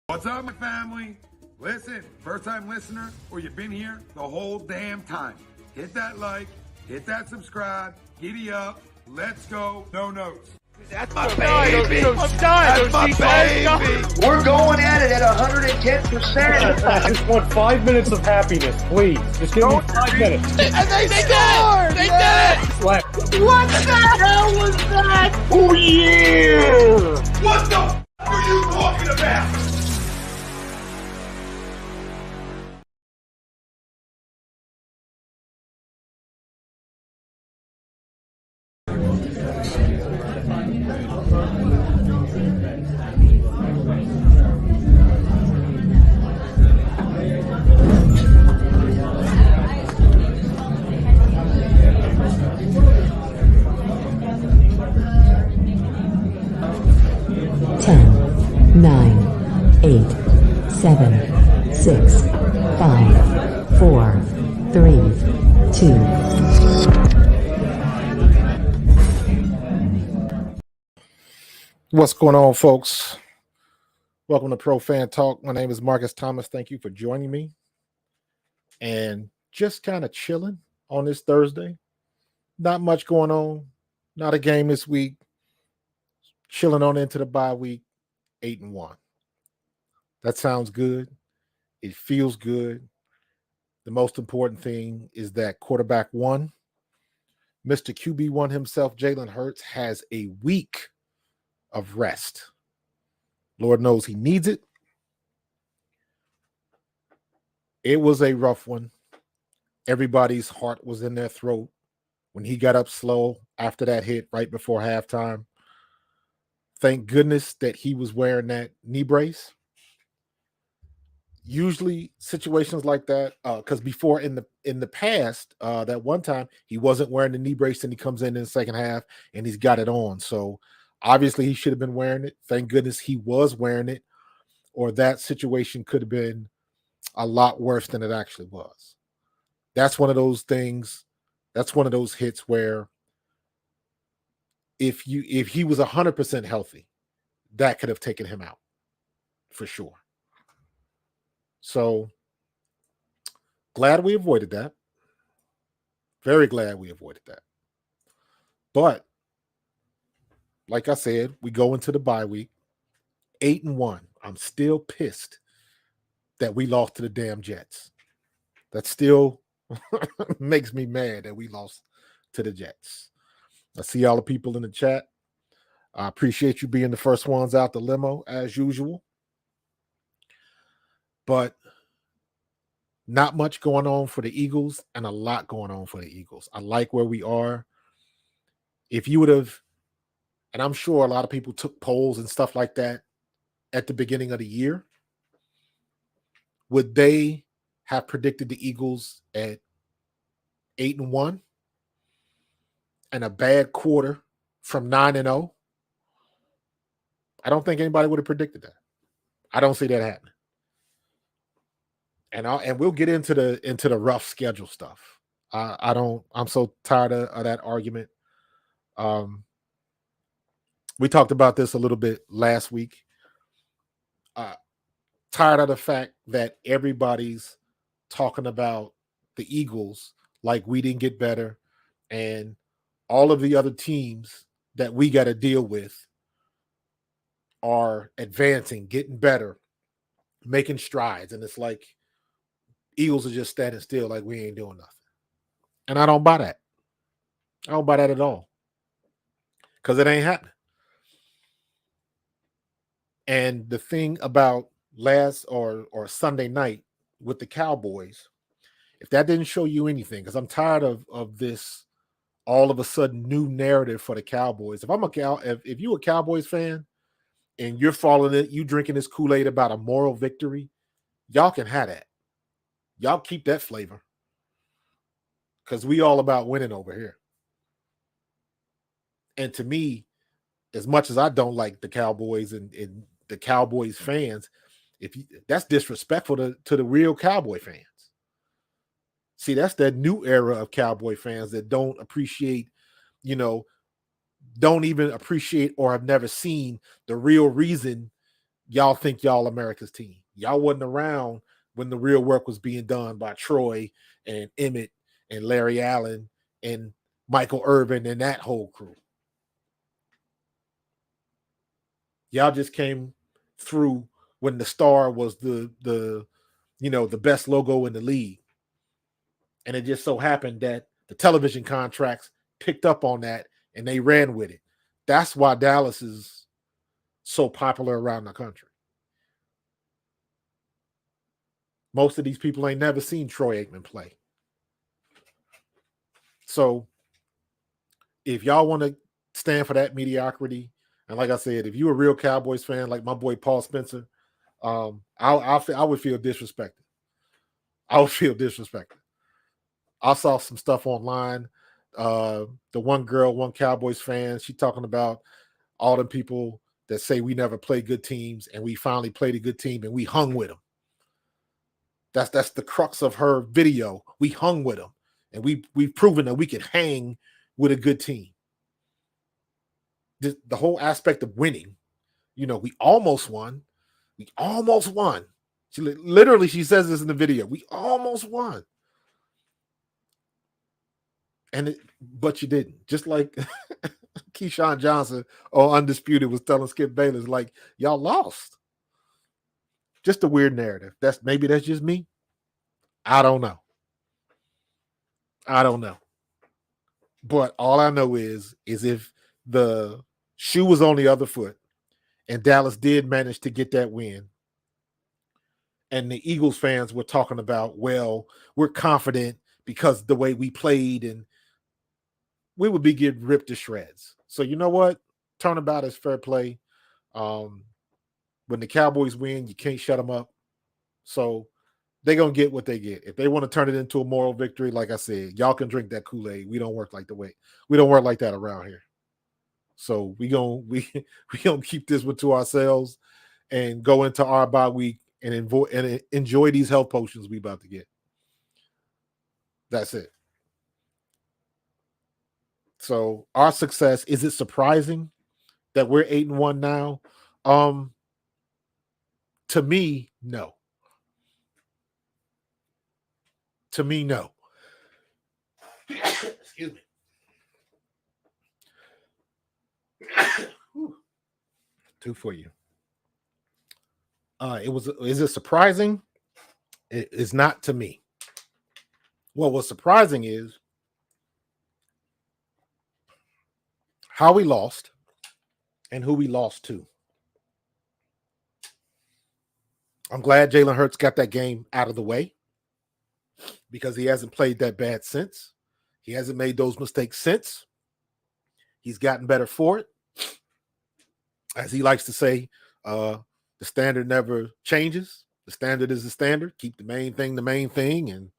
What's up, my family? Listen, first-time listener, or you've been here the whole damn time. Hit that like, hit that subscribe, giddy up, let's go, no notes. That's my baby. That's my baby. We're going at it at 110%. I just want 5 minutes of happiness, please. Just give me 5 minutes. And they scored. They did it. What the hell was that? Oh, yeah. What the f*** are you talking about? Nine, 8, 7, 6, 5, 4, 3, 2. What's going on, folks? Welcome to Pro Fan Talk. My name is Markus Thomas. Thank you for joining me. And just kind of chilling on this Thursday. Not much going on. Not a game this week. Chilling on into the bye week. 8-1. That sounds good. It feels good. The most important thing is that quarterback one, Mr. QB1 himself, Jalen Hurts, has a week of rest. Lord knows he needs it. It was a rough one. Everybody's heart was in their throat when he got up slow after that hit right before halftime. Thank goodness that he was wearing that knee brace. Usually situations like that, because before in the past, that one time he wasn't wearing the knee brace and he comes in the second half and he's got it on. So obviously he should have been wearing it. Thank goodness he was wearing it, or that situation could have been a lot worse than it actually was. That's one of those things. That's one of those hits where if he was 100% healthy, that could have taken him out for sure. So glad we avoided that. Very glad we avoided that. But like I said, we go into the bye week 8-1. I'm still pissed that we lost to the damn Jets. That still makes me mad that we lost to the Jets. I see all the people in the chat. I appreciate you being the first ones out the limo as usual. But not much going on for the Eagles and a lot going on for the Eagles. I like where we are. If you would have, and I'm sure a lot of people took polls and stuff like that at the beginning of the year, would they have predicted the Eagles at 8-1? And a bad quarter from 9-0, I don't think anybody would have predicted that. I don't see that happening. And we'll get into the rough schedule stuff. I'm so tired of that argument. We talked about this a little bit last week. Tired of the fact that everybody's talking about the Eagles like we didn't get better, and all of the other teams that we got to deal with are advancing, getting better, making strides. And it's like Eagles are just standing still like we ain't doing nothing. And I don't buy that. I don't buy that at all. Because it ain't happening. And the thing about last or Sunday night with the Cowboys, if that didn't show you anything, because I'm tired of this all of a sudden new narrative for the Cowboys. If you're a Cowboys fan and you're following it, you drinking this Kool-Aid about a moral victory, y'all can have that. Y'all keep that flavor. Because we all about winning over here. And to me, as much as I don't like the Cowboys and the Cowboys fans, that's disrespectful to the real Cowboy fans. See, that's that new era of Cowboy fans that don't appreciate, don't even appreciate or have never seen the real reason y'all think y'all America's team. Y'all wasn't around when the real work was being done by Troy and Emmett and Larry Allen and Michael Irvin and that whole crew. Y'all just came through when the star was the best logo in the league. And it just so happened that the television contracts picked up on that and they ran with it. That's why Dallas is so popular around the country. Most of these people ain't never seen Troy Aikman play. So if y'all want to stand for that mediocrity, and like I said, if you're a real Cowboys fan, like my boy Paul Spencer, I would feel disrespected. I would feel disrespected. I saw some stuff online. The one girl, one Cowboys fan, she talking about all the people that say we never play good teams, and we finally played a good team, and we hung with them. That's the crux of her video. We hung with them, and we've proven that we can hang with a good team. The whole aspect of winning, we almost won. We almost won. She says this in the video. We almost won. But you didn't. Just like Keyshawn Johnson or Undisputed was telling Skip Bayless, like, y'all lost. Just a weird narrative. Maybe that's just me. I don't know. But all I know is if the shoe was on the other foot and Dallas did manage to get that win, and the Eagles fans were talking about, well, we're confident because the way we played, and we would be getting ripped to shreds. So you know what? Turnabout is fair play. When the Cowboys win, you can't shut them up. So they're going to get what they get. If they want to turn it into a moral victory, like I said, y'all can drink that Kool-Aid. We don't work like that around here. So we gonna keep this one to ourselves and go into our bye week and enjoy these health potions we about to get. That's it. So our success, is it surprising that we're 8-1 now? To me, no. No. Excuse me. Two for you. Is it surprising? It is not to me. Well, what's surprising is how we lost and who we lost to. I'm glad Jalen Hurts got that game out of the way because he hasn't played that bad since. He hasn't made those mistakes since. He's gotten better for it. As he likes to say, the standard never changes. The standard is the standard. Keep the main thing, and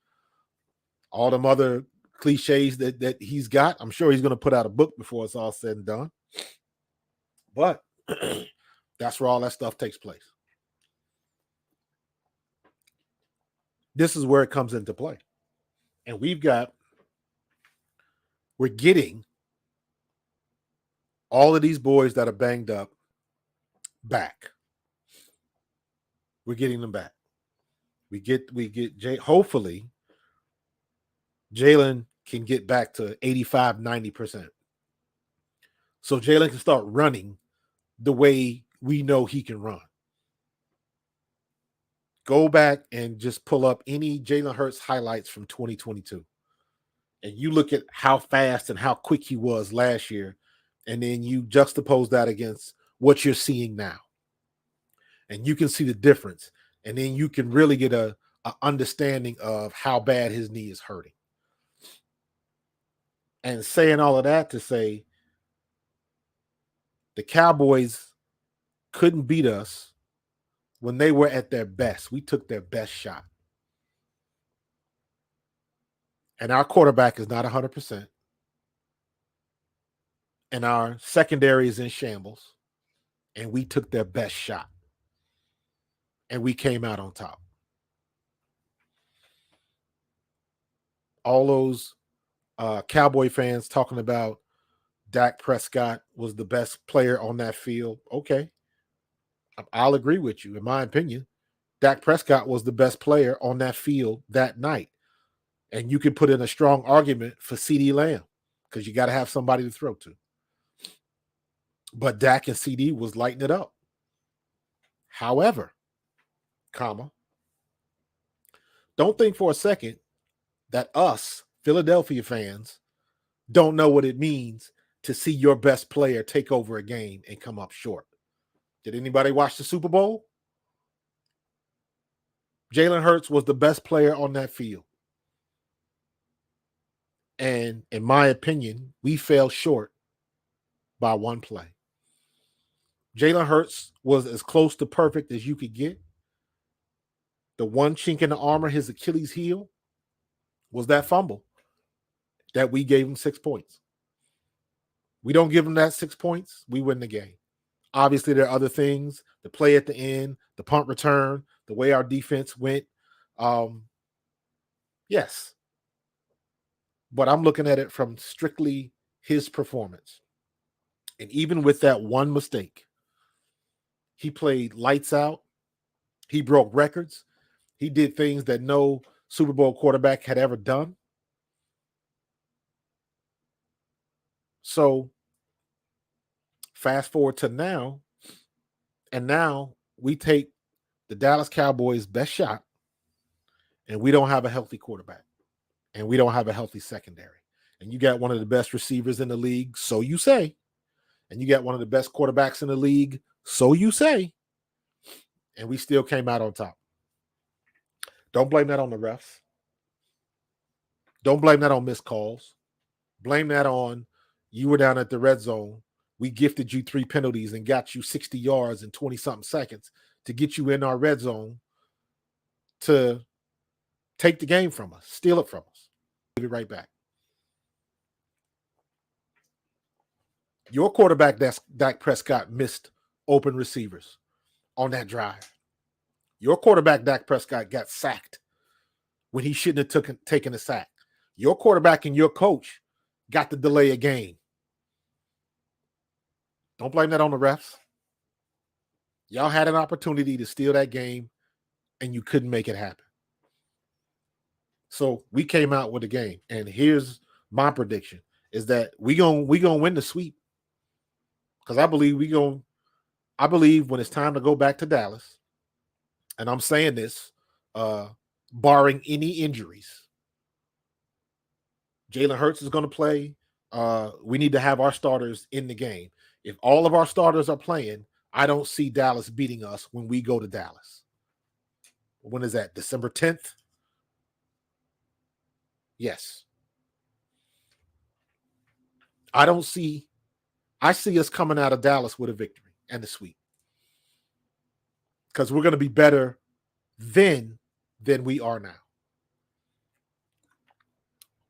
all them other cliches that he's got. I'm sure he's going to put out a book before it's all said and done. But that's where all that stuff takes place. This is where it comes into play. And we're getting all of these boys that are banged up back. We're getting them back. Hopefully Jalen can get back to 85, 90%. So Jalen can start running the way we know he can run. Go back and just pull up any Jalen Hurts highlights from 2022. And you look at how fast and how quick he was last year. And then you juxtapose that against what you're seeing now. And you can see the difference. And then you can really get a understanding of how bad his knee is hurting. And saying all of that to say the Cowboys couldn't beat us when they were at their best. We took their best shot. And our quarterback is not 100%. And our secondary is in shambles. And we took their best shot. And we came out on top. All those Cowboy fans talking about Dak Prescott was the best player on that field. Okay. I'll agree with you. In my opinion, Dak Prescott was the best player on that field that night. And you can put in a strong argument for CeeDee Lamb because you got to have somebody to throw to. But Dak and CeeDee was lighting it up. However, don't think for a second that us, Philadelphia fans, don't know what it means to see your best player take over a game and come up short. Did anybody watch the Super Bowl? Jalen Hurts was the best player on that field. And in my opinion, we fell short by one play. Jalen Hurts was as close to perfect as you could get. The one chink in the armor, his Achilles heel, was that fumble that we gave him 6 points. We don't give him that 6 points, we win the game. Obviously, there are other things, the play at the end, the punt return, the way our defense went. Yes. But I'm looking at it from strictly his performance. And even with that one mistake, he played lights out. He broke records. He did things that no Super Bowl quarterback had ever done. So fast forward to now, and now we take the Dallas Cowboys' best shot, and we don't have a healthy quarterback, and we don't have a healthy secondary. And you got one of the best receivers in the league, so you say, and you got one of the best quarterbacks in the league, so you say, and we still came out on top. Don't blame that on the refs. Don't blame that on missed calls. Blame that on you were down at the red zone. We gifted you 3 penalties and got you 60 yards in 20-something seconds to get you in our red zone to take the game from us, steal it from us. Give it right back. Your quarterback, Dak Prescott, missed open receivers on that drive. Your quarterback, Dak Prescott, got sacked when he shouldn't have taken a sack. Your quarterback and your coach got to delay a game. Don't blame that on the refs. Y'all had an opportunity to steal that game, and you couldn't make it happen. So we came out with a game, and here's my prediction: is that we gonna win the sweep, because I believe when it's time to go back to Dallas, and I'm saying this, barring any injuries, Jalen Hurts is going to play. We need to have our starters in the game. If all of our starters are playing, I don't see Dallas beating us when we go to Dallas. When is that? December 10th? Yes. I see us coming out of Dallas with a victory and a sweep. Because we're going to be better then than we are now.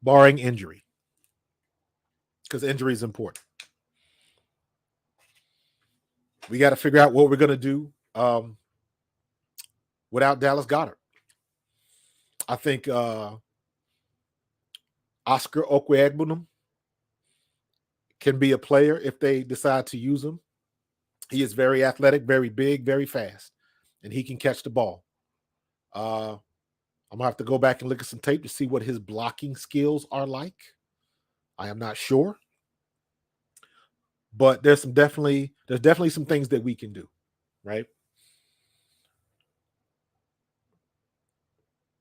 Barring injury. Because injury is important. We got to figure out what we're going to do without Dallas Goedert. I think Oscar Okwe-Egbunam can be a player if they decide to use him. He is very athletic, very big, very fast, and he can catch the ball. I'm going to have to go back and look at some tape to see what his blocking skills are like. I am not sure. But there's definitely some things that we can do, right?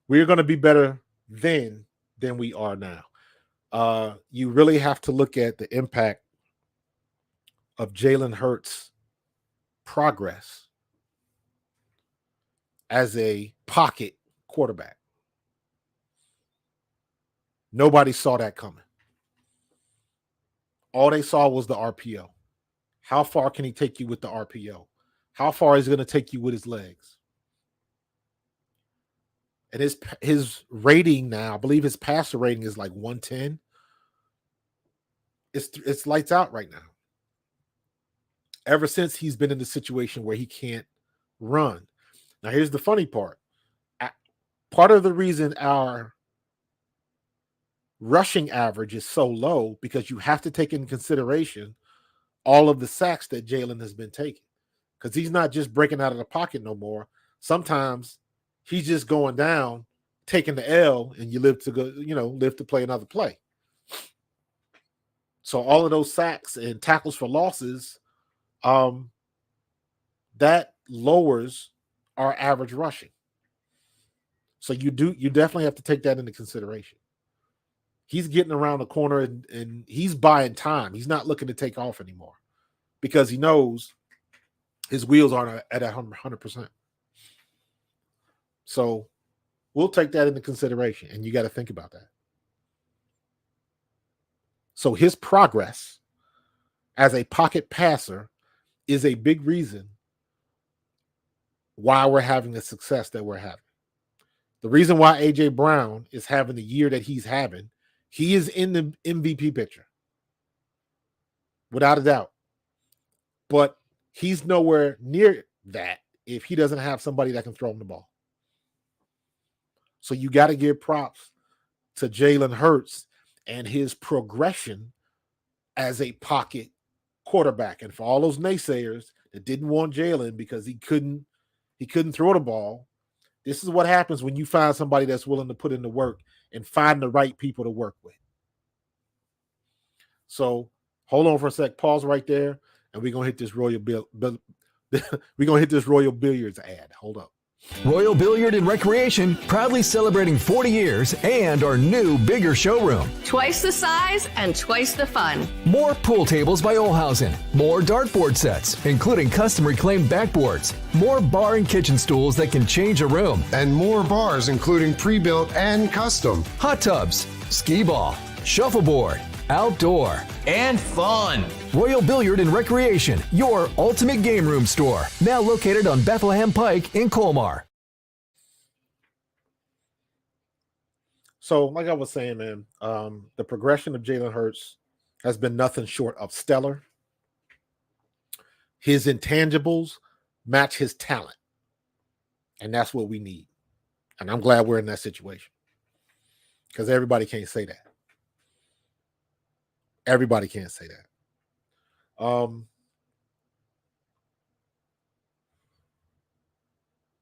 We're going to be better then than we are now. You really have to look at the impact of Jalen Hurts' progress as a pocket quarterback. Nobody saw that coming. All they saw was the RPO. How far can he take you with the RPO? How far is he going to take you with his legs? And his rating now, I believe his passer rating is like 110. It's lights out right now. Ever since he's been in the situation where he can't run. Now, here's the funny part. Part of the reason our rushing average is so low because you have to take into consideration all of the sacks that Jalen has been taking. because he's not just breaking out of the pocket no more. Sometimes he's just going down, taking the L, and you live to play another play. So all of those sacks and tackles for losses, that lowers our average rushing. So you definitely have to take that into consideration. He's getting around the corner and he's buying time. He's not looking to take off anymore because he knows his wheels aren't at 100%. So we'll take that into consideration, and you got to think about that. So his progress as a pocket passer is a big reason why we're having the success that we're having. The reason why A.J. Brown is having the year that he's having, he is in the MVP picture, without a doubt. But he's nowhere near that if he doesn't have somebody that can throw him the ball. So you got to give props to Jalen Hurts and his progression as a pocket quarterback. And for all those naysayers that didn't want Jalen because he couldn't throw the ball, this is what happens when you find somebody that's willing to put in the work and find the right people to work with. So hold on for a sec. Pause right there, and we're gonna hit this Royal Billiards ad. Hold up. Royal Billiard and Recreation, proudly celebrating 40 years and our new, bigger showroom. Twice the size and twice the fun. More pool tables by Olhausen. More dartboard sets, including custom reclaimed backboards. More bar and kitchen stools that can change a room. And more bars, including pre-built and custom. Hot tubs, skee ball, shuffleboard, outdoor, and fun. Royal Billiard and Recreation, your ultimate game room store. Now located on Bethlehem Pike in Colmar. So, like I was saying, man, the progression of Jalen Hurts has been nothing short of stellar. His intangibles match his talent. And that's what we need. And I'm glad we're in that situation. Because everybody can't say that. Everybody can't say that.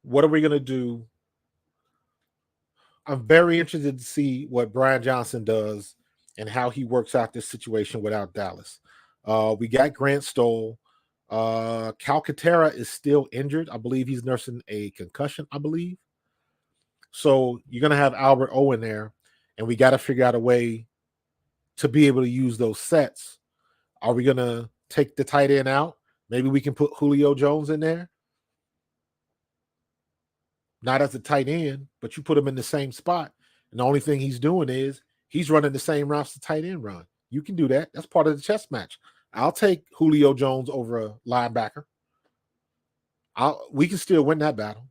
What are we going to do? I'm very interested to see what Brian Johnson does and how he works out this situation without Dallas. We got Grant Stoll. Calcaterra is still injured. I believe he's nursing a concussion, I believe. So you're going to have Albert Owen there, and we got to figure out a way to be able to use those sets. Are we going to take the tight end out? Maybe we can put Julio Jones in there. Not as a tight end, but you put him in the same spot. And the only thing he's doing is he's running the same routes the tight end run. You can do that. That's part of the chess match. I'll take Julio Jones over a linebacker. We can still win that battle.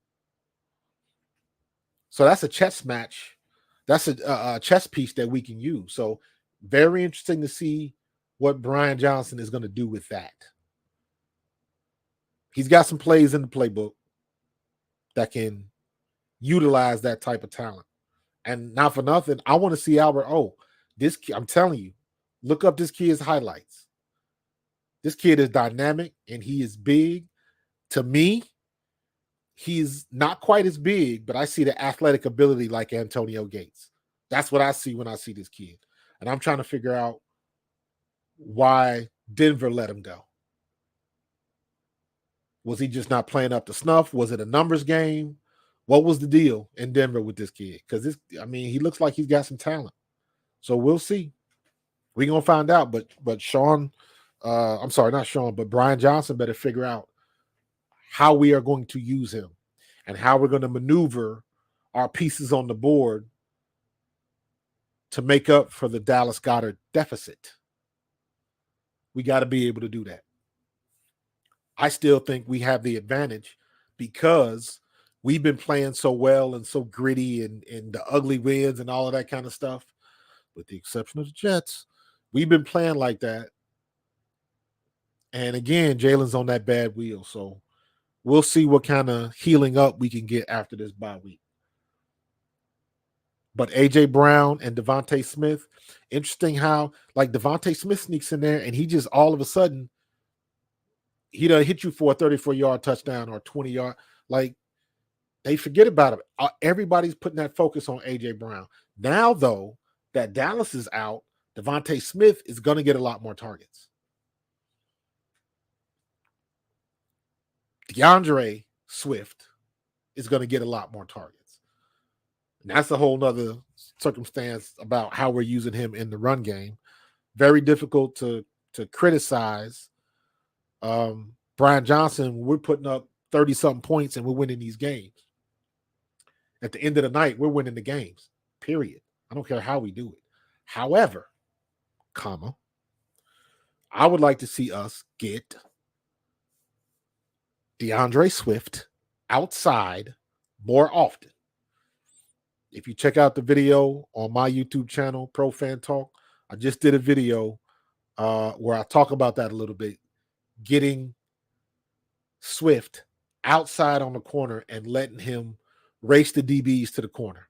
So that's a chess match. That's a chess piece that we can use. So very interesting to see what Brian Johnson is going to do with that. He's got some plays in the playbook that can utilize that type of talent. And not for nothing, I want to see Albert. I'm telling you, look up this kid's highlights. This kid is dynamic and he is big. To me, he's not quite as big, but I see the athletic ability like Antonio Gates. That's what I see when I see this kid. And I'm trying to figure out why Denver let him go. Was he just not playing up to snuff? Was it a numbers game? What was the deal in Denver with this kid? Because he looks like he's got some talent. So we'll see. We're gonna find out. But Brian Johnson better figure out how we are going to use him and how we're going to maneuver our pieces on the board to make up for the Dallas Goedert deficit. We got to be able to do that. I still think we have the advantage because we've been playing so well and so gritty and the ugly wins and all of that kind of stuff, with the exception of the Jets. We've been playing like that. And again, Jalen's on that bad wheel. So we'll see what kind of healing up we can get after this bye week. But A.J. Brown and Devontae Smith, interesting how, like, Devontae Smith sneaks in there and he just all of a sudden, he done hit you for a 34-yard touchdown or 20-yard. Like, they forget about it. Everybody's putting that focus on A.J. Brown. Now, though, that Dallas is out, Devontae Smith is going to get a lot more targets. DeAndre Swift is going to get a lot more targets. And that's a whole nother circumstance about how we're using him in the run game. Very difficult to criticize Brian Johnson. We're putting up 30-something points and we're winning these games. At the end of the night, we're winning the games, period. I don't care how we do it. However, I would like to see us get DeAndre Swift outside more often. If you check out the video on my YouTube channel, Pro Fan Talk, I just did a video where I talk about that a little bit, getting Swift outside on the corner and letting him race the DBs to the corner.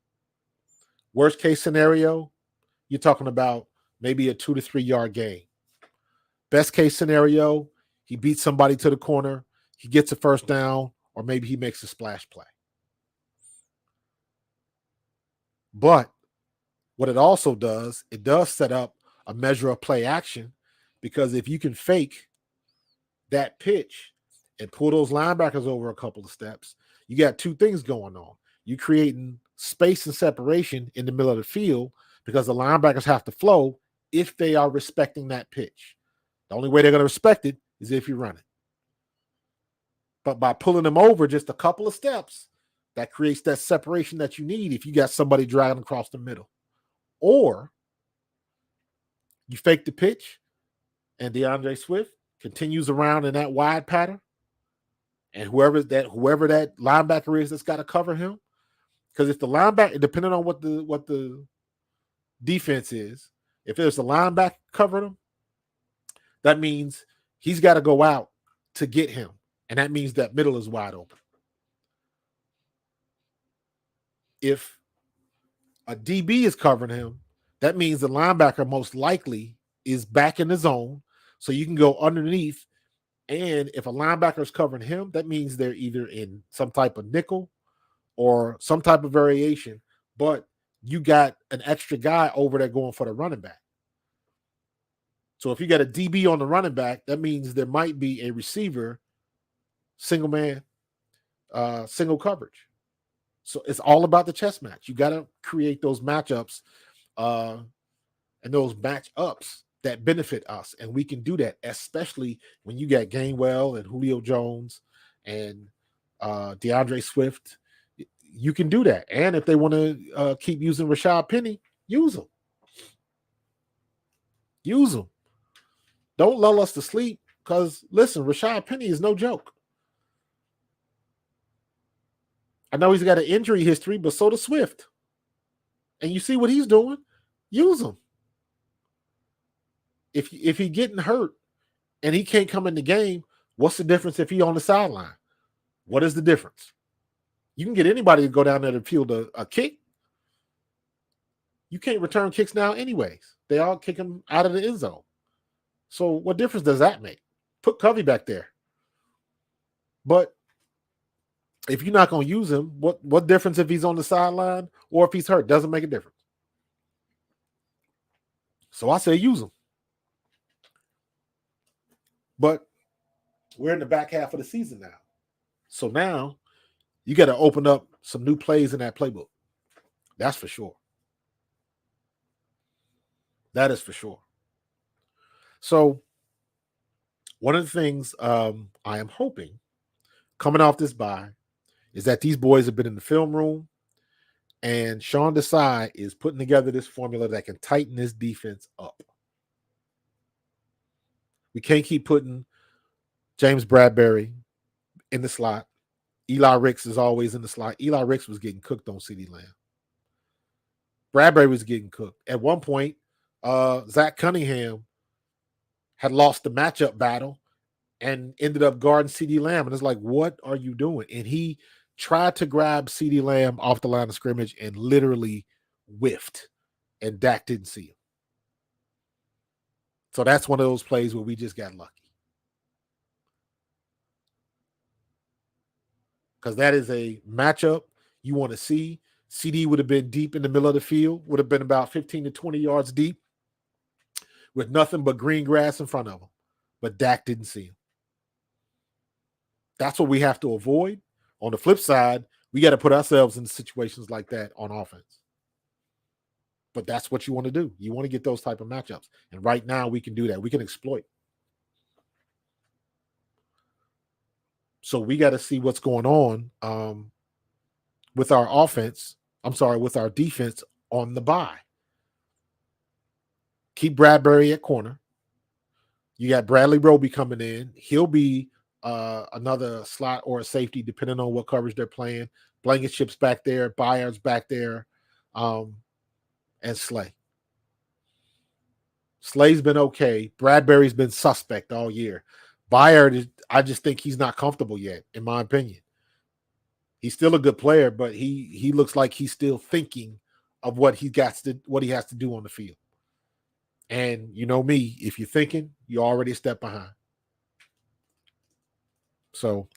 Worst case scenario, you're talking about maybe a 2 to 3 yard gain. Best case scenario, he beats somebody to the corner, he gets a first down, or maybe he makes a splash play. But what it also does, it does set up a measure of play action, because if you can fake that pitch and pull those linebackers over a couple of steps, you got two things going on. You're creating space and separation in the middle of the field because the linebackers have to flow if they are respecting that pitch. The only way they're going to respect it is if you run it. But by pulling them over just a couple of steps, that creates that separation that you need if you got somebody dragging across the middle. Or you fake the pitch and DeAndre Swift continues around in that wide pattern, and whoever that linebacker is that's got to cover him. Because if the linebacker, depending on what the defense is, if there's a linebacker covering him, that means he's got to go out to get him. And that means that middle is wide open. If a DB is covering him, that means the linebacker most likely is back in the zone, so you can go underneath. And if a linebacker is covering him, that means they're either in some type of nickel or some type of variation, but you got an extra guy over there going for the running back. So if you got a DB on the running back, that means there might be a receiver, single man, single coverage. So it's all about the chess match. You got to create those matchups and those matchups that benefit us. And we can do that, especially when you got Gainwell and Julio Jones and DeAndre Swift. You can do that. And if they want to keep using Rashad Penny, use them. Use them. Don't lull us to sleep, because, listen, Rashad Penny is no joke. I know he's got an injury history, but so does Swift. And you see what he's doing? Use him. If he getting hurt and he can't come in the game, what's the difference if he on the sideline? What is the difference? You can get anybody to go down there to field a kick. You can't return kicks now anyways. They all kick him out of the end zone. So what difference does that make? Put Covey back there. But if you're not going to use him, what difference if he's on the sideline or if he's hurt? Doesn't make a difference. So I say use him. But we're in the back half of the season now. So now you got to open up some new plays in that playbook. That's for sure. That is for sure. So one of the things I am hoping coming off this bye is that these boys have been in the film room and Sean Desai is putting together this formula that can tighten this defense up. We can't keep putting James Bradberry in the slot. Eli Ricks is always in the slot. Eli Ricks was getting cooked on CeeDee Lamb. Bradberry was getting cooked. At one point, Zach Cunningham had lost the matchup battle and ended up guarding CeeDee Lamb. And it's like, what are you doing? And he tried to grab CeeDee Lamb off the line of scrimmage and literally whiffed. And Dak didn't see him. So that's one of those plays where we just got lucky. because that is a matchup you want to see. CD would have been deep in the middle of the field, would have been about 15 to 20 yards deep with nothing but green grass in front of him. But Dak didn't see him. That's what we have to avoid. On the flip side, we got to put ourselves in situations like that on offense. But that's what you want to do. You want to get those type of matchups. And right now we can do that. We can exploit. So we got to see what's going on with our offense. With our defense on the bye. Keep Bradberry at corner. You got Bradley Roby coming in. He'll be another slot or a safety, depending on what coverage they're playing. Blankenship's back there. Byard's back there. And Slay. Slay's been okay. Bradberry's been suspect all year. Byard, I just think he's not comfortable yet, in my opinion. He's still a good player, but he looks like he's still thinking of what he has to do on the field. And you know me, if you're thinking, you're already a step behind. So,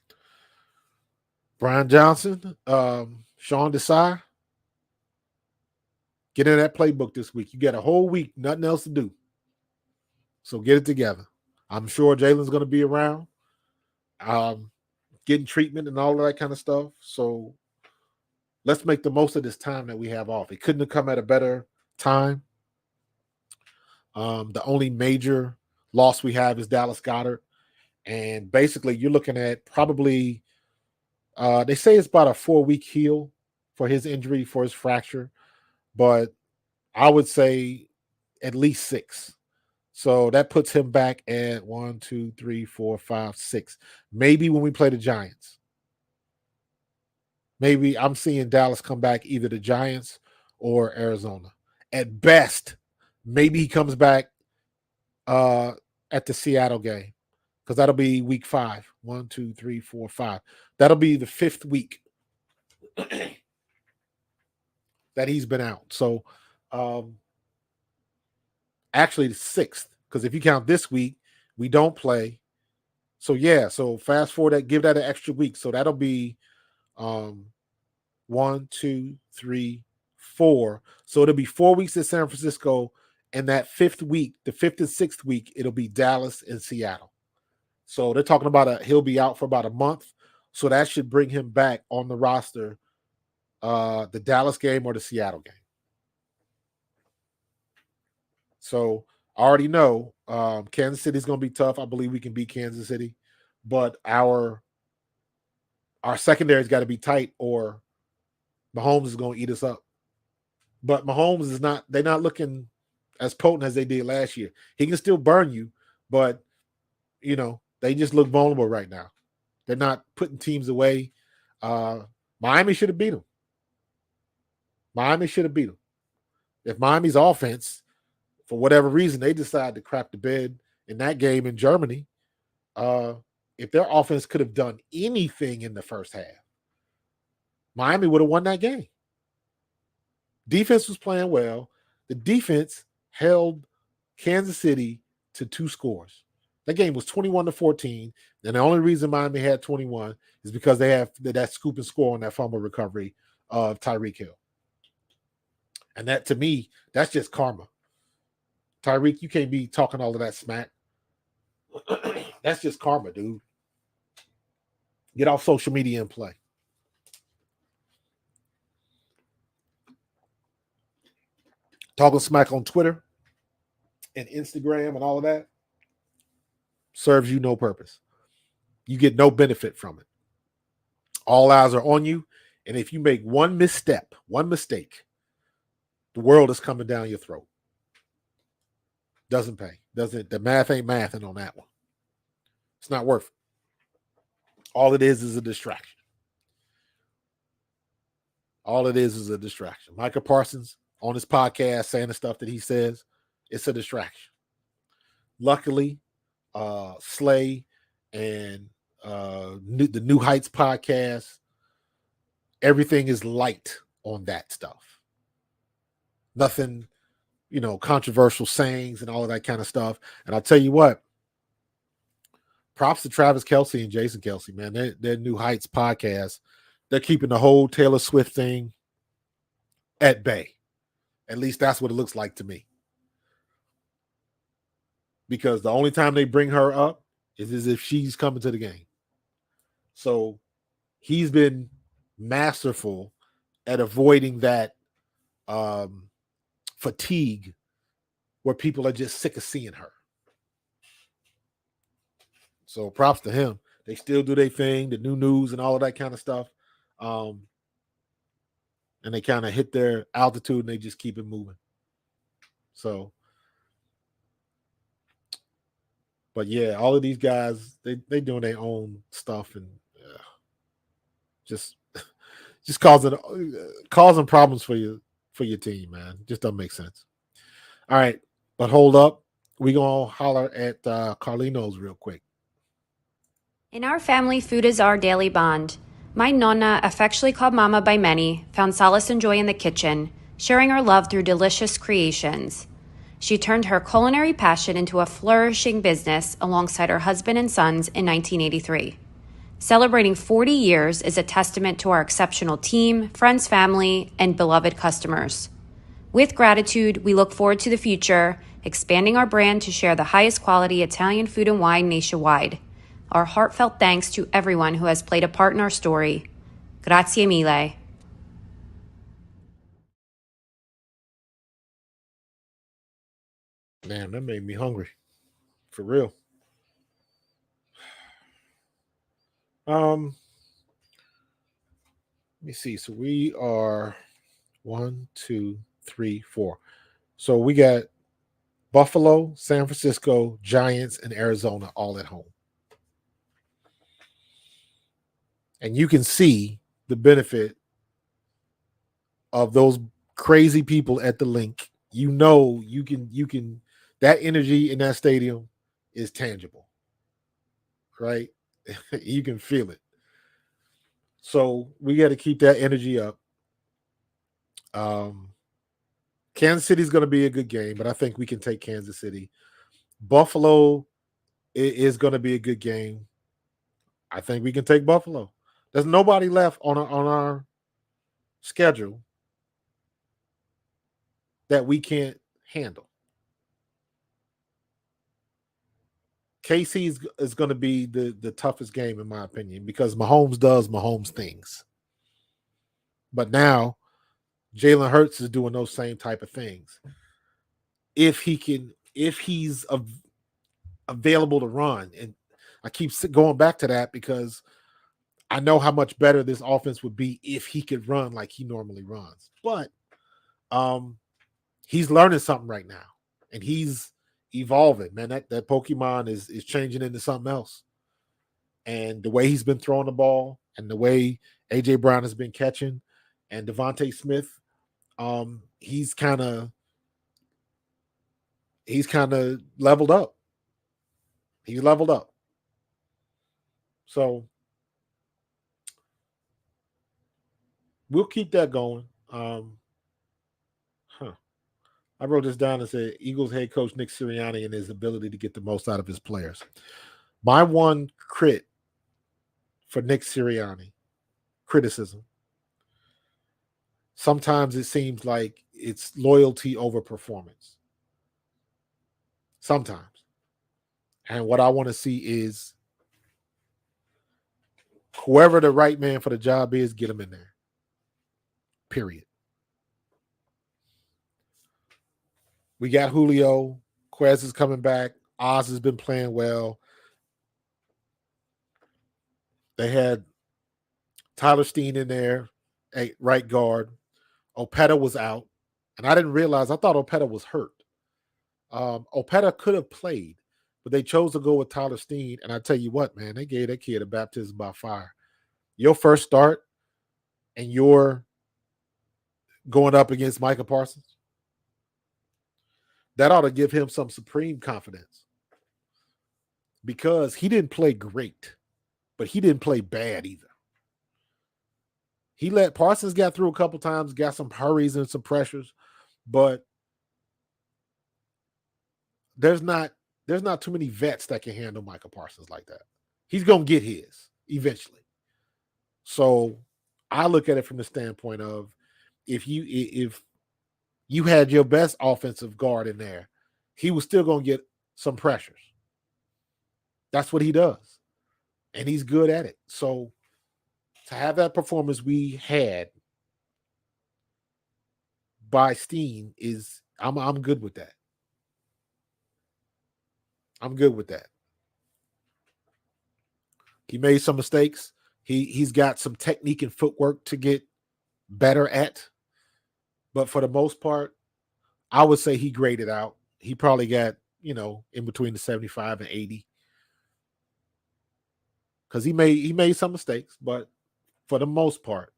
Brian Johnson, Sean Desai, get in that playbook this week. You got a whole week, nothing else to do. So get it together. I'm sure Jalen's going to be around, getting treatment and all of that kind of stuff. So let's make the most of this time that we have off. It couldn't have come at a better time. The only major loss we have is Dallas Goedert. And basically you're looking at probably, they say it's about a 4-week heal for his injury, for his fracture. But I would say at least 6. So that puts him back at 1, 2, 3, 4, 5, 6. Maybe when we play the Giants. Maybe I'm seeing Dallas come back either the Giants or Arizona. At best, maybe he comes back at the Seattle game, because that'll be week 5. 1, 2, 3, 4, 5. That'll be the 5th week that he's been out. So actually the 6th, because if you count this week, we don't play. So yeah, so fast forward that, give that an extra week. So that'll be 1, 2, 3, 4. So it'll be 4 weeks in San Francisco, and that 5th week, the 5th and 6th week, it'll be Dallas and Seattle. So they're talking about he'll be out for about a month. So that should bring him back on the roster, the Dallas game or the Seattle game. So I already know Kansas City's going to be tough. I believe we can beat Kansas City, but our secondary's got to be tight, or Mahomes is going to eat us up. But Mahomes is not. They're not looking as potent as they did last year. He can still burn you, but they just look vulnerable right now. They're not putting teams away. Miami should have beat them. If Miami's offense, for whatever reason, they decide to crap the bed in that game in Germany, if their offense could have done anything in the first half, Miami would have won that game. Defense was playing well. The defense held Kansas City to 2 scores. That game was 21-14, and the only reason Miami had 21 is because they have that scoop and score on that fumble recovery of Tyreek Hill. And that, to me, that's just karma. Tyreek, you can't be talking all of that smack. That's just karma, dude. Get off social media and play. Talking smack on Twitter and Instagram and all of that serves you no purpose. You get no benefit from it. All eyes are on you. And if you make one misstep, one mistake, the world is coming down your throat. Doesn't pay. The math ain't mathing on that one. It's not worth it. All it is a distraction. Micah Parsons on his podcast saying the stuff that he says, it's a distraction. Luckily, Slay and the New Heights podcast, everything is light on that stuff. Nothing, controversial sayings and all of that kind of stuff. And I'll tell you what, props to Travis Kelce and Jason Kelce, man. Their New Heights podcast they're keeping the whole Taylor Swift thing at bay. At least that's what it looks like to me. Because the only time they bring her up is as if she's coming to the game. So he's been masterful at avoiding that fatigue where people are just sick of seeing her. So props to him. They still do their thing, the new news and all of that kind of stuff. And they kind of hit their altitude and they just keep it moving. So, but yeah, all of these guys, they doing their own stuff and just causing problems for your team, man. Just doesn't make sense. All right, but hold up. We gonna holler at Carlinos real quick. In our family, food is our daily bond. My nonna, affectionately called Mama by many, found solace and joy in the kitchen, sharing her love through delicious creations. She turned her culinary passion into a flourishing business alongside her husband and sons in 1983. Celebrating 40 years is a testament to our exceptional team, friends, family, and beloved customers. With gratitude, we look forward to the future, expanding our brand to share the highest quality Italian food and wine nationwide. Our heartfelt thanks to everyone who has played a part in our story. Grazie mille. Damn, that made me hungry. For real. Let me see. So we are 1, 2, 3, 4. So we got Buffalo, San Francisco, Giants, and Arizona all at home. And you can see the benefit of those crazy people at the link. You know, you can that energy in that stadium is tangible, right? You can feel it. So we got to keep that energy up. Kansas City is going to be a good game, but I think we can take Kansas City. Buffalo is going to be a good game. I think we can take Buffalo. There's nobody left on our schedule that we can't handle. KC is going to be the toughest game, in my opinion, because Mahomes does Mahomes things. But now, Jalen Hurts is doing those same type of things. If he's available to run, and I keep going back to that because I know how much better this offense would be if he could run like he normally runs. But he's learning something right now, and he's evolving, man. That Pokemon is changing into something else. And the way he's been throwing the ball and the way A.J. Brown has been catching and Devontae Smith, he's kind of leveled up. He's leveled up. So we'll keep that going. I wrote this down and said Eagles head coach Nick Sirianni and his ability to get the most out of his players. My one crit for Nick Sirianni, criticism. Sometimes it seems like it's loyalty over performance. Sometimes. And what I want to see is whoever the right man for the job is, get him in there. Period. We got Julio. Quez is coming back. Oz has been playing well. They had Tyler Steen in there at right guard. Opeta was out. And I didn't realize, I thought Opeta was hurt. Opeta could have played, but they chose to go with Tyler Steen. And I tell you what, man, they gave that kid a baptism by fire. Your first start and you're going up against Micah Parsons. That ought to give him some supreme confidence because he didn't play great, but he didn't play bad either. He let Parsons get through a couple times, got some hurries and some pressures, but there's not too many vets that can handle Micah Parsons like that. He's going to get his eventually. So I look at it from the standpoint of if you had your best offensive guard in there, he was still going to get some pressures. That's what he does. And he's good at it. So to have that performance we had by Steen is I'm good with that. I'm good with that. He made some mistakes. He's got some technique and footwork to get better at. But for the most part, I would say he graded out. He probably got, in between the 75 and 80. Because he made some mistakes, but for the most part,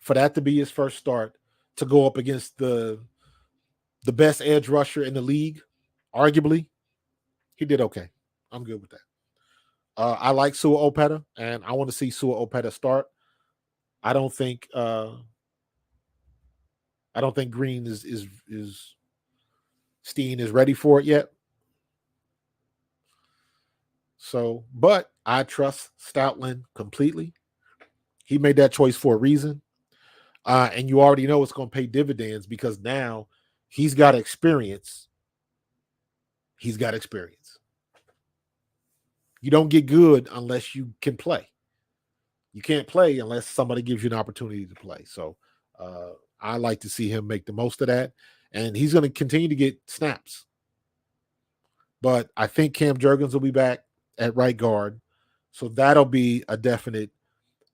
for that to be his first start, to go up against the best edge rusher in the league, arguably, he did okay. I'm good with that. I like Sua Opeta, and I want to see Sua Opeta start. I don't think Green is Steen is ready for it yet. So, but I trust Stoutland completely. He made that choice for a reason. And you already know it's going to pay dividends because now he's got experience. He's got experience. You don't get good unless you can play. You can't play unless somebody gives you an opportunity to play. So I like to see him make the most of that. And he's going to continue to get snaps. But I think Cam Jurgens will be back at right guard. So that'll be a definite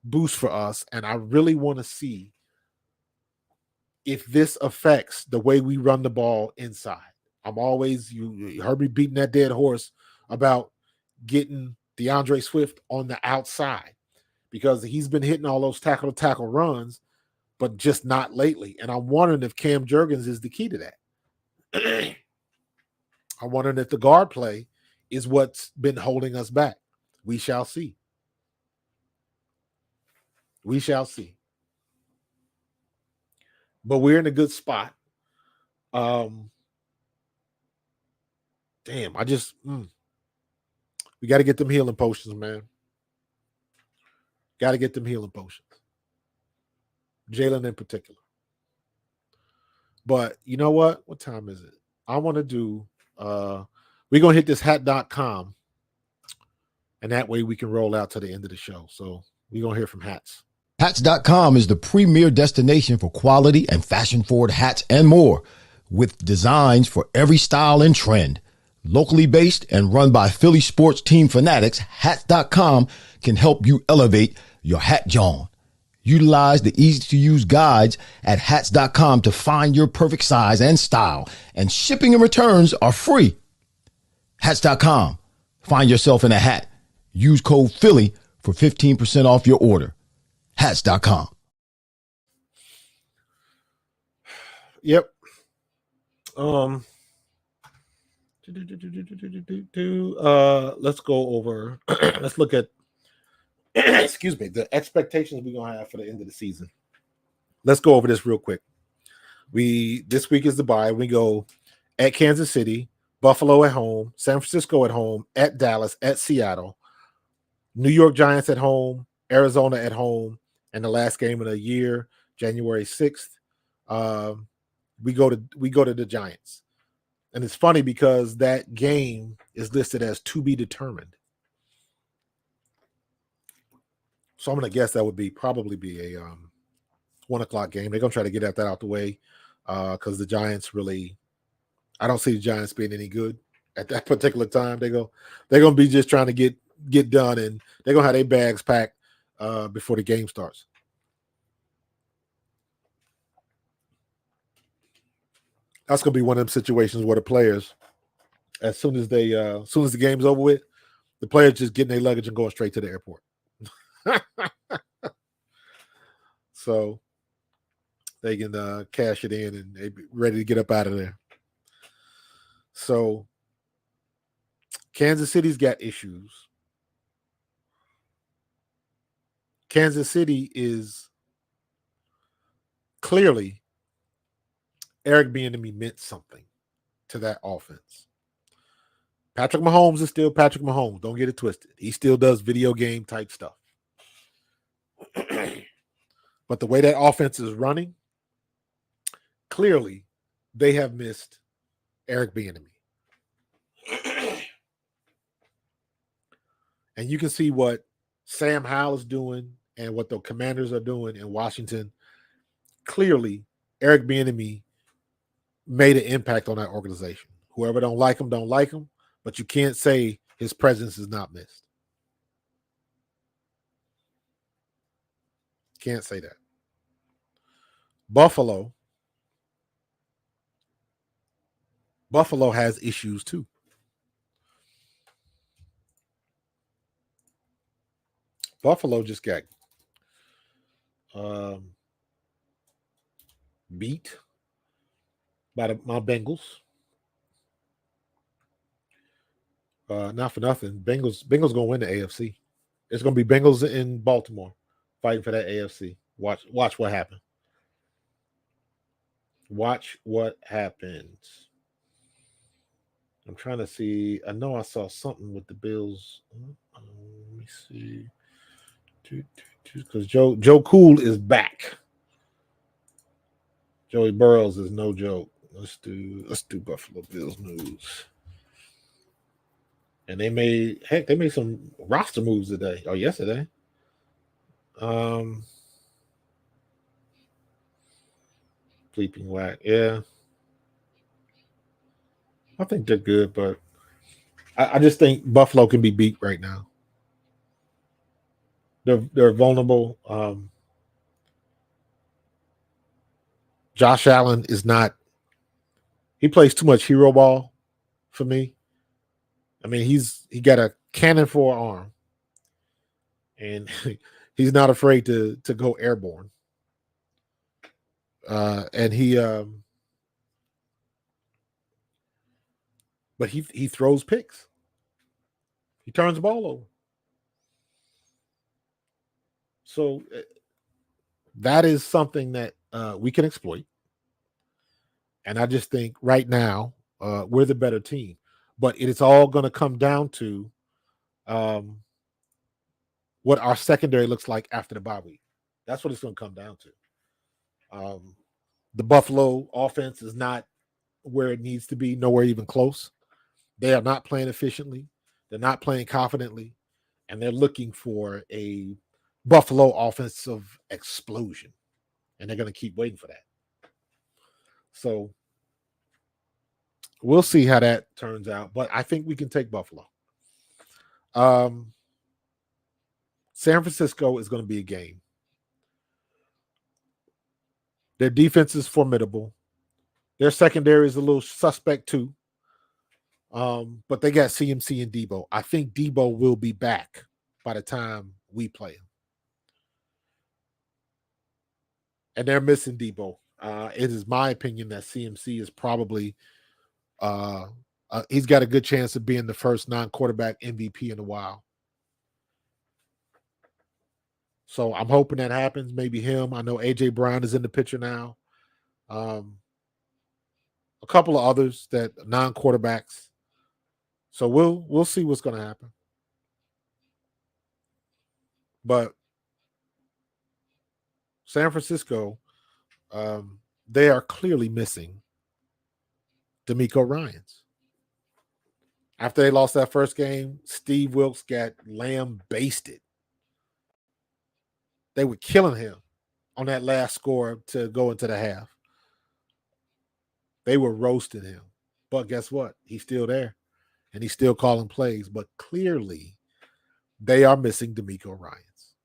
boost for us. And I really want to see if this affects the way we run the ball inside. I'm always, you heard me beating that dead horse about getting DeAndre Swift on the outside because he's been hitting all those tackle-to-tackle runs, but just not lately. And I'm wondering if Cam Jurgens is the key to that. I'm wondering if the guard play is what's been holding us back. We shall see. We shall see. But we're in a good spot. We got to get them healing potions, man. Got to get them healing potions. Jalen in particular. But you know what? What time is it? I want to do, we're going to hit this hat.com, and that way we can roll out to the end of the show. So we're going to hear from Hats. Hats.com is the premier destination for quality and fashion-forward hats and more, with designs for every style and trend. Locally based and run by Philly sports team fanatics, Hats.com can help you elevate your hat John. Utilize the easy-to-use guides at Hats.com to find your perfect size and style, and shipping and returns are free. Hats.com. Find yourself in a hat. Use code Philly for 15% off your order. Hats.com. Yep. Let's go over. Let's look at. Excuse me. The expectations we're gonna have for the end of the season. Let's go over this real quick. This week is the bye. We go at Kansas City, Buffalo at home, San Francisco at home, at Dallas, at Seattle, New York Giants at home, Arizona at home, and the last game of the year, January 6th. We go to the Giants. And it's funny because that game is listed as to be determined. So I'm going to guess that would probably be a 1:00 game. They're going to try to get that out the way because the Giants really, I don't see the Giants being any good at that particular time. They're going to be just trying to get done, and they're going to have their bags packed before the game starts. That's going to be one of them situations where the players, as soon as the game's over with, the players just getting their luggage and going straight to the airport. So they can cash it in and they be ready to get up out of there. So Kansas City's got issues. Kansas City is clearly Eric Bieniemy meant something to that offense. Patrick Mahomes is still Patrick Mahomes. Don't get it twisted. He still does video game type stuff. But the way that offense is running, clearly they have missed Eric Bieniemy. And you can see what Sam Howell is doing and what the Commanders are doing in Washington. Clearly, Eric Bieniemy made an impact on that organization. Whoever don't like him, but you can't say his presence is not missed. Can't say that. Buffalo has issues too. Buffalo just got beat by my Bengals. Not for nothing. Bengals gonna win the AFC. It's gonna be Bengals in Baltimore fighting for that AFC. Watch what happens. Watch what happens. I'm trying to see. I know I saw something with the Bills. Let me see. Because Joe Cool is back. Joey Burrows is no joke. Let's do Buffalo Bills news. And they made some roster moves today or yesterday. Bleeping whack. Yeah. I think they're good, but I just think Buffalo can be beat right now. They're vulnerable. Josh Allen is not. He plays too much hero ball for me. I mean, he got a cannon for an arm, and he's not afraid to go airborne. And but he throws picks. He turns the ball over. So that is something that we can exploit. And I just think right now we're the better team. But it is all going to come down to what our secondary looks like after the bye week. That's what it's going to come down to. The Buffalo offense is not where it needs to be, nowhere even close. They are not playing efficiently. They're not playing confidently. And they're looking for a Buffalo offensive explosion. And they're going to keep waiting for that. So we'll see how that turns out. But I think we can take Buffalo. San Francisco is going to be a game. Their defense is formidable. Their secondary is a little suspect too. But they got CMC and Debo. I think Debo will be back by the time we play him. And they're missing Debo. It is my opinion that CMC is probably he's got a good chance of being the first non-quarterback MVP in a while. So I'm hoping that happens. Maybe him. I know A.J. Brown is in the picture now. A couple of others that non-quarterbacks. So we'll see what's going to happen. But San Francisco, they are clearly missing D'Amico Ryans. After they lost that first game, Steve Wilkes got lamb-basted. They were killing him on that last score to go into the half. They were roasting him. But guess what? He's still there. And he's still calling plays. But clearly, they are missing D'Amico Ryans.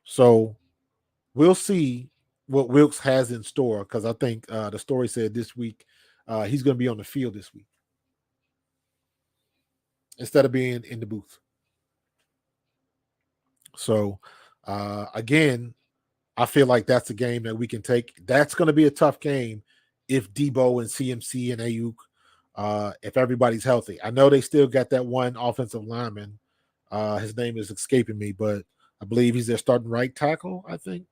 So we'll see what Wilkes has in store, because I think the story said this week he's going to be on the field this week instead of being in the booth. So, again, I feel like that's a game that we can take. That's going to be a tough game if Debo and CMC and Ayuk, if everybody's healthy. I know they still got that one offensive lineman. His name is escaping me, but I believe he's their starting right tackle, I think.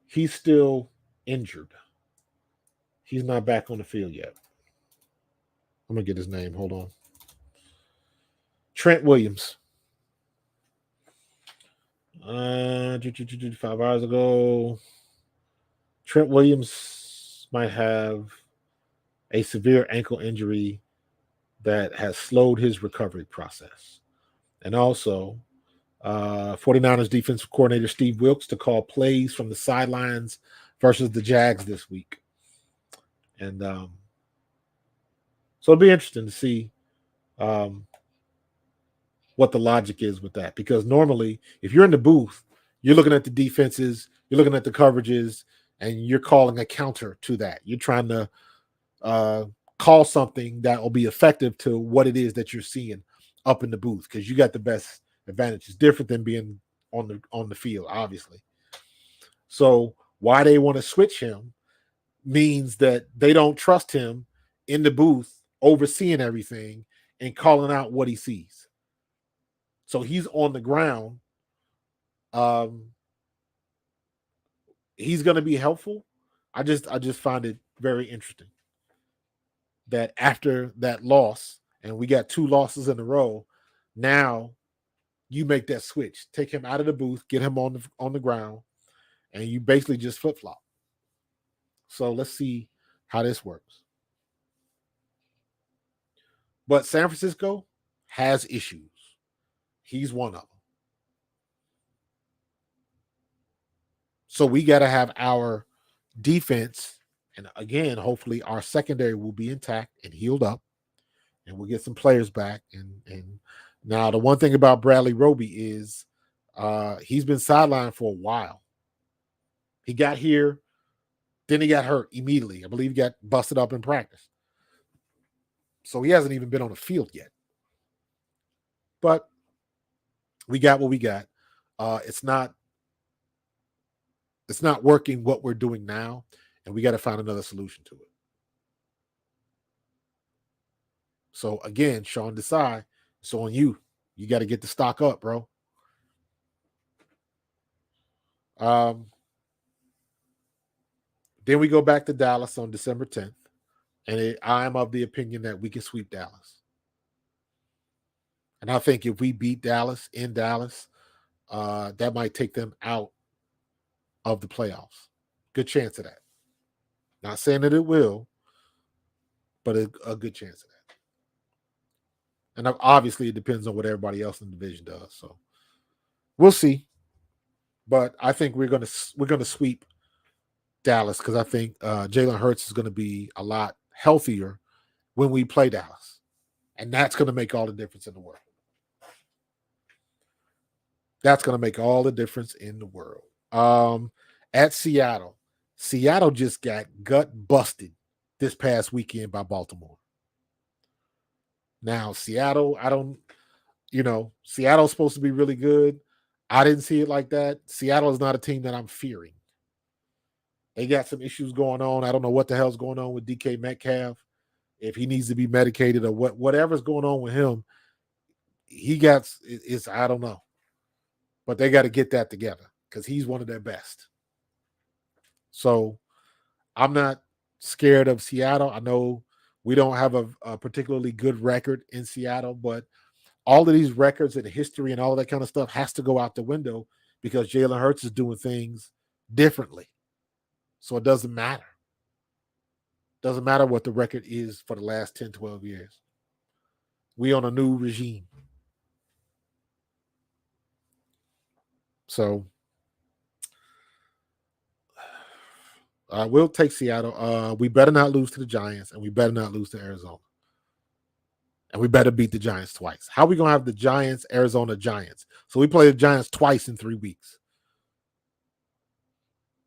He's still injured. He's not back on the field yet. I'm going to get his name. Hold on. Trent Williams. 5 hours ago, Trent Williams might have a severe ankle injury that has slowed his recovery process. And also, 49ers defensive coordinator Steve Wilks to call plays from the sidelines versus the Jags this week. And so it'll be interesting to see what the logic is with that. Because normally, if you're in the booth, you're looking at the defenses, you're looking at the coverages, and you're calling a counter to that. You're trying to call something that will be effective to what it is that you're seeing up in the booth, because you got the best advantage. It's different than being on the field, obviously. So why they want to switch him means that they don't trust him in the booth overseeing everything and calling out what he sees. So he's on the ground. He's going to be helpful. I just find it very interesting that after that loss, and we got 2 losses in a row, now you make that switch, take him out of the booth, get him on the ground, and you basically just flip-flop. So let's see how this works. But San Francisco has issues. He's one of them. So we got to have our defense, and again, hopefully our secondary will be intact and healed up, and we'll get some players back. And now the one thing about Bradley Roby is he's been sidelined for a while. He got here, then he got hurt immediately. I believe he got busted up in practice. So he hasn't even been on the field yet. But we got what we got. It's not working what we're doing now, and we got to find another solution to it. So again, Sean Desai, it's on you. You got to get the stock up, bro. Then we go back to Dallas on December 10th, and I'm of the opinion that we can sweep Dallas. And I think if we beat Dallas in Dallas, that might take them out of the playoffs. Good chance of that. Not saying that it will, but a good chance of that. And obviously it depends on what everybody else in the division does. So we'll see. But I think we're gonna sweep Dallas, because I think Jalen Hurts is going to be a lot healthier when we play Dallas. And that's going to make all the difference in the world. That's going to make all the difference in the world. At Seattle. Seattle just got gut busted this past weekend by Baltimore. Now, Seattle, Seattle's supposed to be really good. I didn't see it like that. Seattle is not a team that I'm fearing. They got some issues going on. I don't know what the hell's going on with DK Metcalf. If he needs to be medicated or whatever's going on with him, I don't know. But they got to get that together, because he's one of their best. So I'm not scared of Seattle. I know we don't have a particularly good record in Seattle, but all of these records and history and all of that kind of stuff has to go out the window, because Jalen Hurts is doing things differently. So it doesn't matter. Doesn't matter what the record is for the last 10, 12 years. We on a new regime. So we'll take Seattle. We better not lose to the Giants, and we better not lose to Arizona. And we better beat the Giants twice. How are we going to have the Giants, Arizona Giants? So we play the Giants twice in 3 weeks.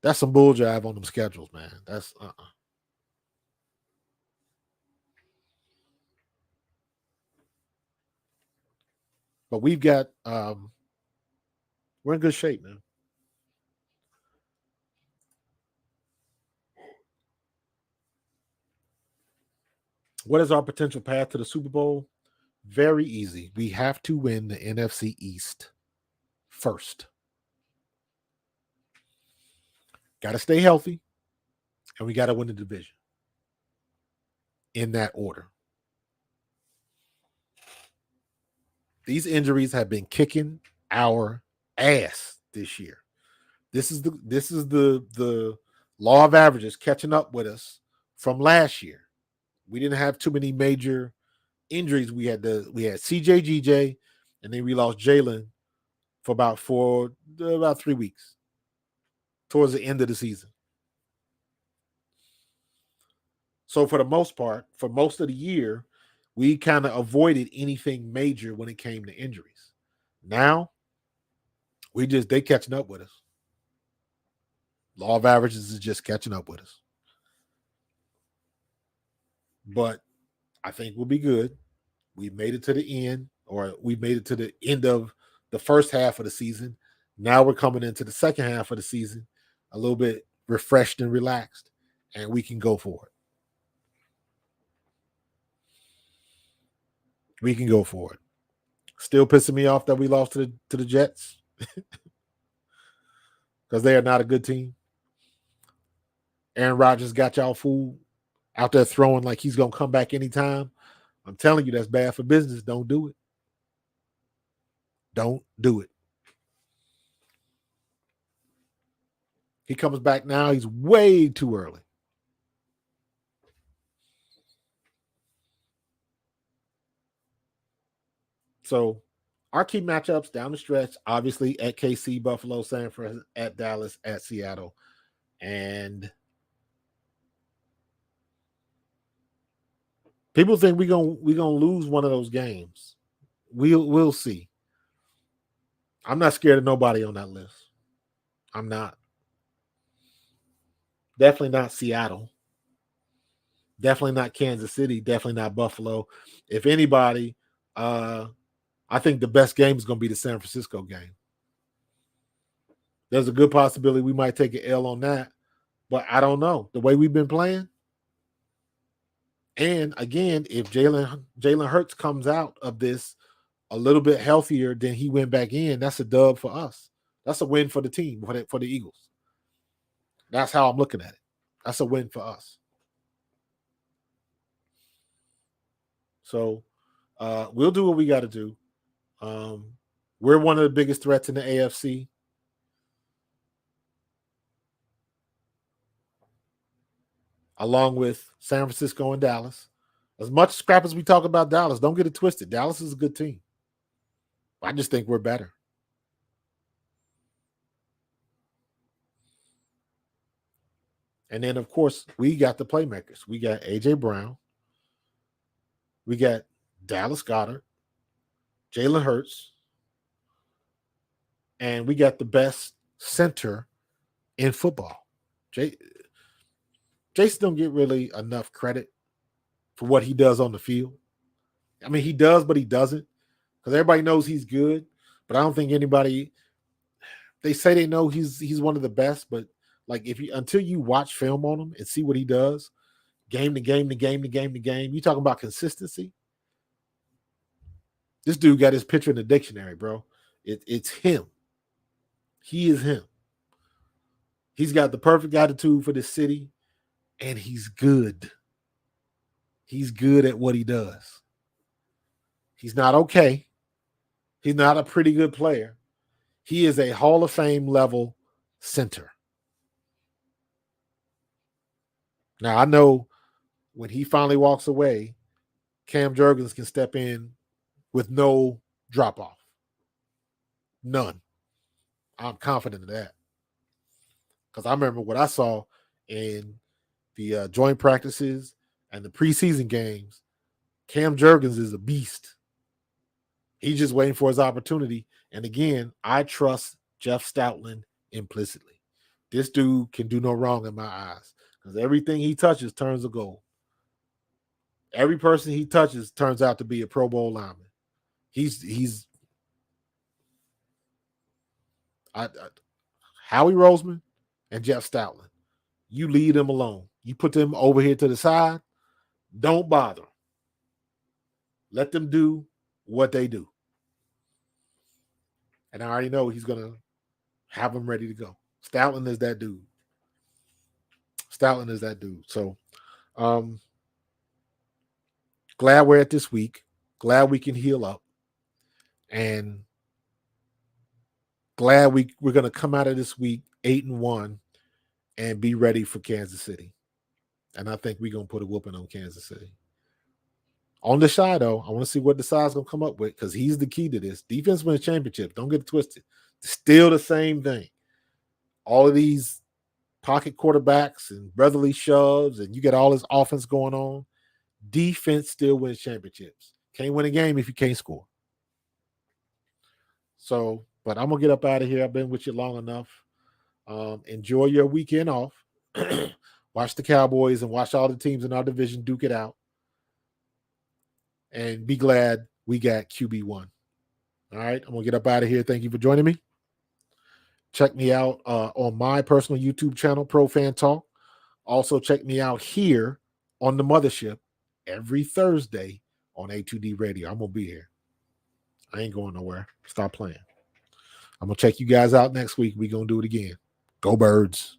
That's some bull jive on them schedules, man. That's But we've got we're in good shape, man. What is our potential path to the Super Bowl? Very easy. We have to win the NFC East first. Got to stay healthy, and we got to win the division in that order. These injuries have been kicking our ass this year. This is the law of averages catching up with us from last year. We didn't have too many major injuries. We had CJ, GJ, and then we lost Jalen for about 3 weeks towards the end of the season. So for the most part, for most of the year, we kind of avoided anything major when it came to injuries. Now, they catching up with us. Law of averages is just catching up with us. But I think we'll be good. We made it to the end, or we made it to the end of the first half of the season. Now we're coming into the second half of the season a little bit refreshed and relaxed, and we can go for it. We can go for it. Still pissing me off that we lost to the Jets because they are not a good team. Aaron Rodgers got y'all fooled out there throwing like he's going to come back anytime. I'm telling you, that's bad for business. Don't do it. Don't do it. He comes back now. He's way too early. So our key matchups down the stretch, obviously at KC, Buffalo, San Fran, at Dallas, at Seattle. And people think we're gonna lose one of those games. We'll see. I'm not scared of nobody on that list. I'm not. Definitely not Seattle. Definitely not Kansas City. Definitely not Buffalo. If anybody, I think the best game is going to be the San Francisco game. There's a good possibility we might take an L on that, but I don't know. The way we've been playing, and again, if Jalen Hurts comes out of this a little bit healthier than he went back in, that's a dub for us. That's a win for the team, for the Eagles. That's how I'm looking at it. That's a win for us. So we'll do what we got to do. We're one of the biggest threats in the AFC. Along with San Francisco and Dallas. As much scrap as we talk about Dallas, don't get it twisted. Dallas is a good team. I just think we're better. And then, of course, we got the playmakers. We got A.J. Brown. We got Dallas Goedert, Jalen Hurts, and we got the best center in football. Jason don't get really enough credit for what he does on the field. I mean, he does, but he doesn't, because everybody knows he's good. But I don't think anybody. They say they know he's one of the best, but like until you watch film on him and see what he does, game to game to game to game to game, you talking about consistency. This dude got his picture in the dictionary, bro. It's him. He is him. He's got the perfect attitude for this city, and he's good. He's good at what he does. He's not okay. He's not a pretty good player. He is a Hall of Fame level center. Now, I know when he finally walks away, Cam Jurgens can step in with no drop-off. None. I'm confident of that. Because I remember what I saw in the joint practices and the preseason games. Cam Jurgens is a beast. He's just waiting for his opportunity. And again, I trust Jeff Stoutland implicitly. This dude can do no wrong in my eyes. Because everything he touches turns to gold. Every person he touches turns out to be a Pro Bowl lineman. Howie Roseman and Jeff Stoutland. You leave them alone. You put them over here to the side. Don't bother. Let them do what they do. And I already know he's going to have them ready to go. Stoutland is that dude. Stoutland is that dude. So glad we're at this week. Glad we can heal up. And glad we're going to come out of this week 8-1 and be ready for Kansas City. And I think we're going to put a whooping on Kansas City. On the side, though, I want to see what the side's going to come up with because he's the key to this. Defense wins championships. Don't get it twisted. Still the same thing. All of these pocket quarterbacks and brotherly shoves, and you get all this offense going on. Defense still wins championships. Can't win a game if you can't score. So, but I'm going to get up out of here. I've been with you long enough. Enjoy your weekend off. Watch the Cowboys and watch all the teams in our division duke it out. And be glad we got QB1. All right, I'm going to get up out of here. Thank you for joining me. Check me out on my personal YouTube channel, Pro Fan Talk. Also, check me out here on the Mothership every Thursday on A2D Radio. I'm going to be here. I ain't going nowhere. Stop playing. I'm going to check you guys out next week. We're going to do it again. Go Birds.